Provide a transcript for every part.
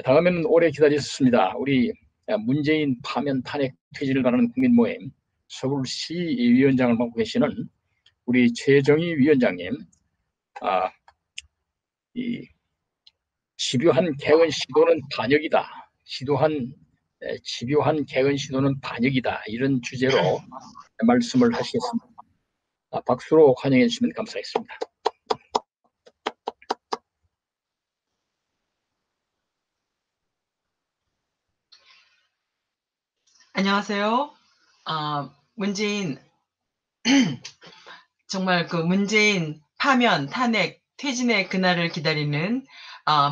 다음에는 오래 기다리셨습니다. 우리 문재인 파면 탄핵 퇴진을 바라는 국민모임 서울시위원장을 맡고 계시는 우리 최정희 위원장님, 아, 이 집요한 개헌 시도는 반역이다. 집요한 개헌 시도는 반역이다. 이런 주제로 말씀을 하시겠습니다. 박수로 환영해 주시면 감사하겠습니다. 안녕하세요. 문재인, 정말 그 문재인 파면, 탄핵, 퇴진의 그날을 기다리는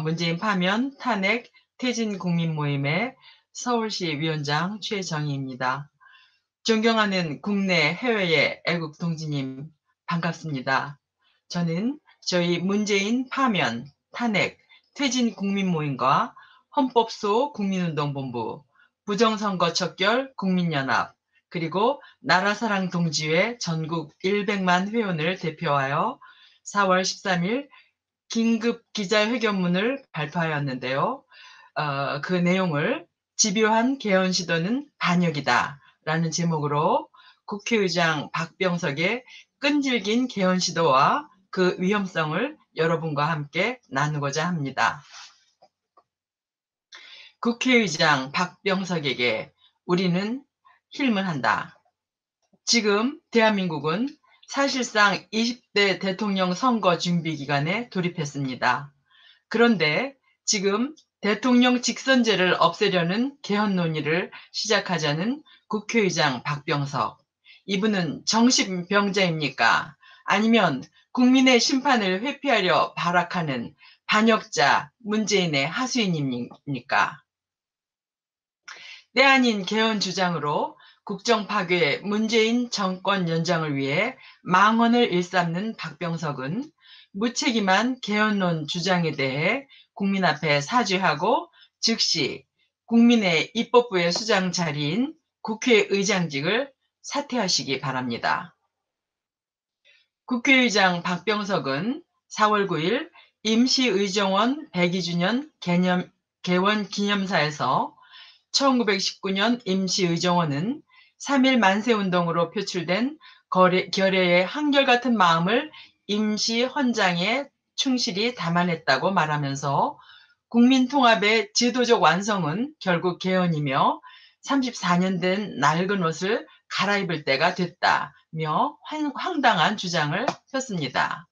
문재인 파면, 탄핵, 퇴진 국민모임의 서울시 위원장 최정희입니다. 존경하는 국내 해외의 애국 동지님 반갑습니다. 저는 저희 문재인 파면, 탄핵, 퇴진 국민모임과 헌법소 국민운동본부, 부정선거 척결 국민연합, 그리고 나라사랑 동지회 전국 100만 회원을 대표하여 4월 13일 긴급 기자회견문을 발표하였는데요. 그 내용을 집요한 개헌 시도는 반역이다 라는 제목으로 국회의장 박병석의 끈질긴 개헌 시도와 그 위험성을 여러분과 함께 나누고자 합니다. 국회의장 박병석에게 우리는 힐문한다. 지금 대한민국은 사실상 20대 대통령 선거 준비 기간에 돌입했습니다. 그런데 지금 대통령 직선제를 없애려는 개헌 논의를 시작하자는 국회의장 박병석. 이분은 정신병자입니까? 아니면 국민의 심판을 회피하려 발악하는 반역자 문재인의 하수인입니까? 때 아닌 개헌 주장으로 국정 파괴 문재인 정권 연장을 위해 망언을 일삼는 박병석은 무책임한 개헌론 주장에 대해 국민 앞에 사죄하고 즉시 국민의 입법부의 수장 자리인 국회의장직을 사퇴하시기 바랍니다. 국회의장 박병석은 4월 9일 임시의정원 102주년 개원 기념사에서 1919년 임시의정원은 3.1 만세운동으로 표출된 결의의 한결같은 마음을 임시헌장에 충실히 담아냈다고 말하면서 국민통합의 제도적 완성은 결국 개헌이며 34년 된 낡은 옷을 갈아입을 때가 됐다며 황당한 주장을 폈습니다.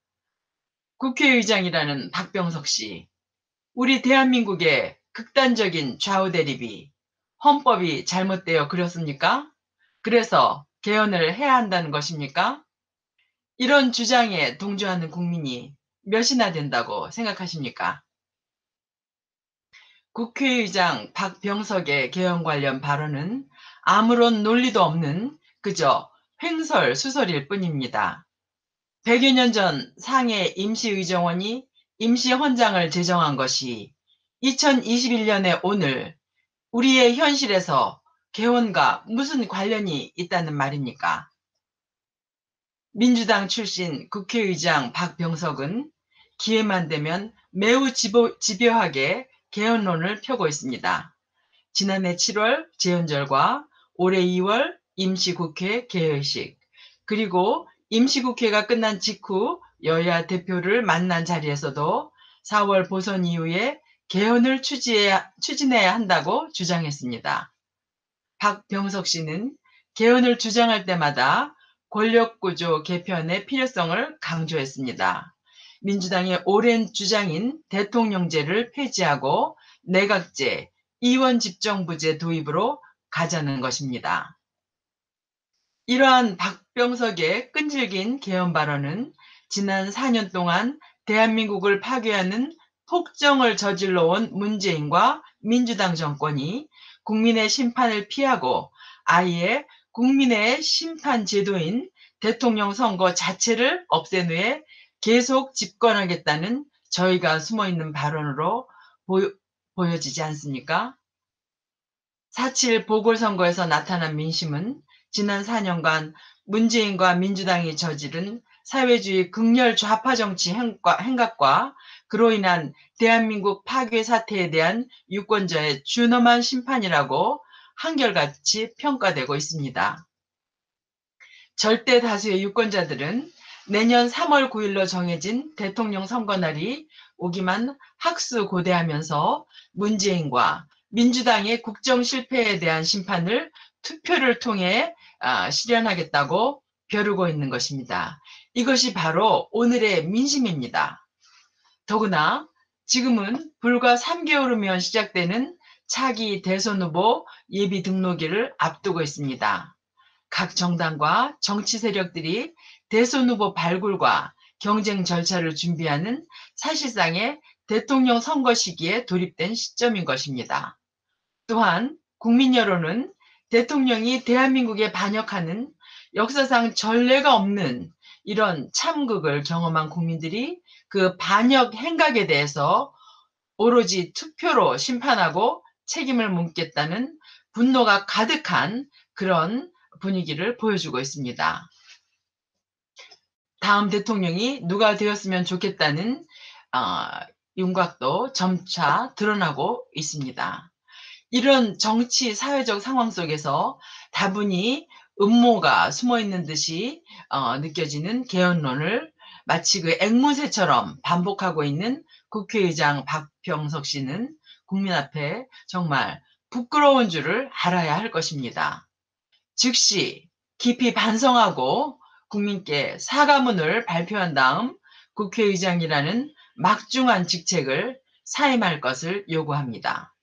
국회의장이라는 박병석 씨, 우리 대한민국의 극단적인 좌우 대립이 헌법이 잘못되어 그렇습니까? 그래서 개헌을 해야 한다는 것입니까? 이런 주장에 동조하는 국민이 몇이나 된다고 생각하십니까? 국회의장 박병석의 개헌 관련 발언은 아무런 논리도 없는 그저 횡설수설일 뿐입니다. 100여 년 전 상해 임시의정원이 임시헌장을 제정한 것이 2021년의 오늘 우리의 현실에서 개헌과 무슨 관련이 있다는 말입니까? 민주당 출신 국회의장 박병석은 기회만 되면 매우 집요하게 개헌론을 펴고 있습니다. 지난해 7월 재연절과 올해 2월 임시국회 개회식, 그리고 임시국회가 끝난 직후 여야 대표를 만난 자리에서도 4월 보선 이후에 개헌을 추진해야 한다고 주장했습니다. 박병석 씨는 개헌을 주장할 때마다 권력구조 개편의 필요성을 강조했습니다. 민주당의 오랜 주장인 대통령제를 폐지하고 내각제, 이원집정부제 도입으로 가자는 것입니다. 이러한 박병석의 끈질긴 개헌 발언은 지난 4년 동안 대한민국을 파괴하는 폭정을 저질러온 문재인과 민주당 정권이 국민의 심판을 피하고 아예 국민의 심판 제도인 대통령 선거 자체를 없앤 후에 계속 집권하겠다는 저희가 숨어있는 발언으로 보여지지 않습니까? 4.7 보궐선거에서 나타난 민심은 지난 4년간 문재인과 민주당이 저지른 사회주의 극렬 좌파 정치 행각과 그로 인한 대한민국 파괴 사태에 대한 유권자의 준엄한 심판이라고 한결같이 평가되고 있습니다. 절대 다수의 유권자들은 내년 3월 9일로 정해진 대통령 선거날이 오기만 학수고대하면서 문재인과 민주당의 국정 실패에 대한 심판을 투표를 통해 실현하겠다고 벼르고 있는 것입니다. 이것이 바로 오늘의 민심입니다. 더구나 지금은 불과 3개월 후면 시작되는 차기 대선 후보 예비 등록일을 앞두고 있습니다. 각 정당과 정치 세력들이 대선 후보 발굴과 경쟁 절차를 준비하는 사실상의 대통령 선거 시기에 돌입된 시점인 것입니다. 또한 국민 여론은 대통령이 대한민국에 반역하는 역사상 전례가 없는 이런 참극을 경험한 국민들이 그 반역 행각에 대해서 오로지 투표로 심판하고 책임을 묻겠다는 분노가 가득한 그런 분위기를 보여주고 있습니다. 다음 대통령이 누가 되었으면 좋겠다는 윤곽도 점차 드러나고 있습니다. 이런 정치 사회적 상황 속에서 다분히 음모가 숨어있는 듯이 느껴지는 개헌론을 마치 그 앵무새처럼 반복하고 있는 국회의장 박병석 씨는 국민 앞에 정말 부끄러운 줄을 알아야 할 것입니다. 즉시 깊이 반성하고 국민께 사과문을 발표한 다음 국회의장이라는 막중한 직책을 사임할 것을 요구합니다.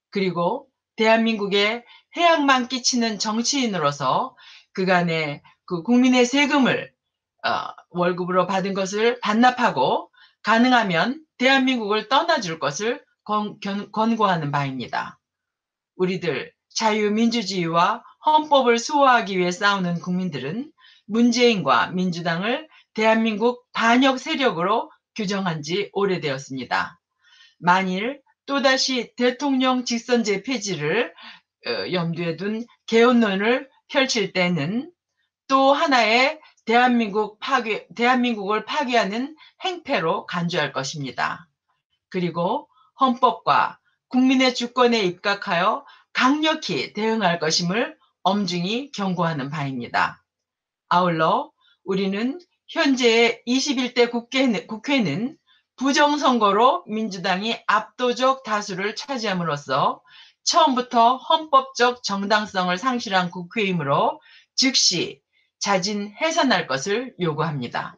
그리고 대한민국에 해악만 끼치는 정치인으로서 그간의 그 국민의 세금을 월급으로 받은 것을 반납하고 가능하면 대한민국을 떠나줄 것을 권고하는 바입니다. 우리들 자유민주주의와 헌법을 수호하기 위해 싸우는 국민들은 문재인과 민주당을 대한민국 반역 세력으로 규정한 지 오래되었습니다. 만일 또다시 대통령 직선제 폐지를 염두에 둔 개헌론을 펼칠 때는 또 하나의 대한민국을 파괴하는 행패로 간주할 것입니다. 그리고 헌법과 국민의 주권에 입각하여 강력히 대응할 것임을 엄중히 경고하는 바입니다. 아울러 우리는 현재의 21대 국회는 부정선거로 민주당이 압도적 다수를 차지함으로써 처음부터 헌법적 정당성을 상실한 국회이므로 즉시 자진 해산할 것을 요구합니다.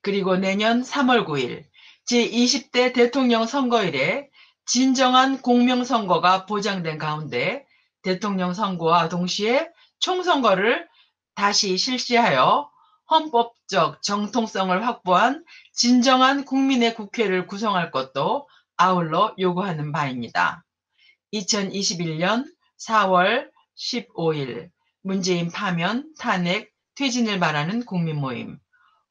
그리고 내년 3월 9일 제20대 대통령 선거일에 진정한 공명선거가 보장된 가운데 대통령 선거와 동시에 총선거를 다시 실시하여 헌법적 정통성을 확보한 진정한 국민의 국회를 구성할 것도 아울러 요구하는 바입니다. 2021년 4월 15일 문재인 파면, 탄핵, 퇴진을 말하는 국민모임,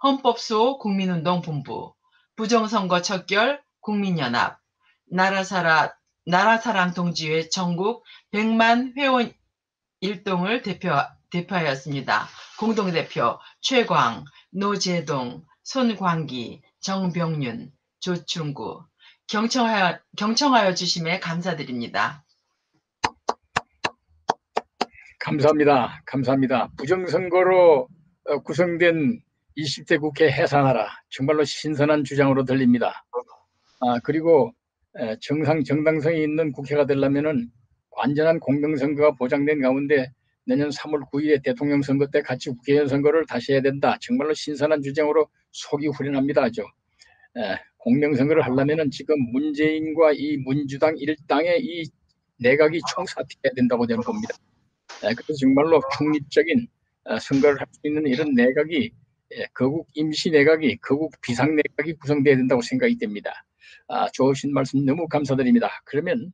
헌법수호 국민운동본부, 부정선거 척결 국민연합, 나라사랑 동지회 전국 100만 회원 일동을 대표하였습니다. 공동대표 최광, 노재동, 손광기, 정병윤, 조충구, 경청하여 주심에 감사드립니다. 감사합니다. 감사합니다. 부정선거로 구성된 20대 국회 해산하라. 정말로 신선한 주장으로 들립니다. 그리고 정당성이 있는 국회가 되려면은 완전한 공정선거가 보장된 가운데 내년 3월 9일에 대통령 선거 때 같이 국회의원 선거를 다시 해야 된다. 정말로 신선한 주장으로 속이 후련합니다. 공명선거를 하려면은 지금 문재인과 이 민주당 일당의 이 내각이 총사퇴해야 된다고 저는 봅니다. 그래서 정말로 중립적인 선거를 할 수 있는 이런 내각이 거국 임시 내각이 거국 비상 내각이 구성돼야 된다고 생각이 됩니다. 좋으신 말씀 너무 감사드립니다. 그러면